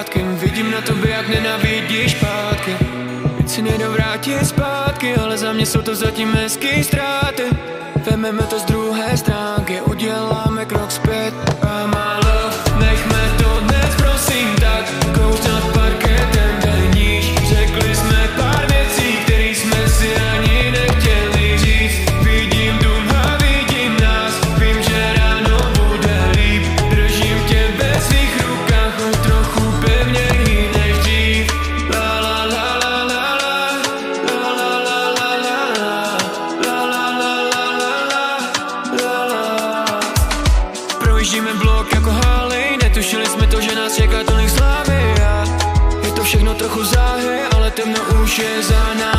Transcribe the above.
Vidím na tobě, jak nenavidíš pátky. Teď si nejdou vrátit zpátky, ale za mě jsou to zatím hezký ztráty. Vememe to z druhé stránky, uděláme krok zpět a málo. Nechme to dnes, prosím, tak kouř nad parketem, dej níž. Řekli jsme pár věcí, který jsme si ani nechtěli říct. Vidím dům a vidím nás, vím, že ráno bude líp. Držím tě ve svých rukách, o trochu pevněji než dřív. La la la la la la, la la la la la, la la la la la la. Projíždíme blok jako Harley, netušili jsme to, že nás čeká tolik slávy. Je to všechno trochu záhy, ale temno už je za námi.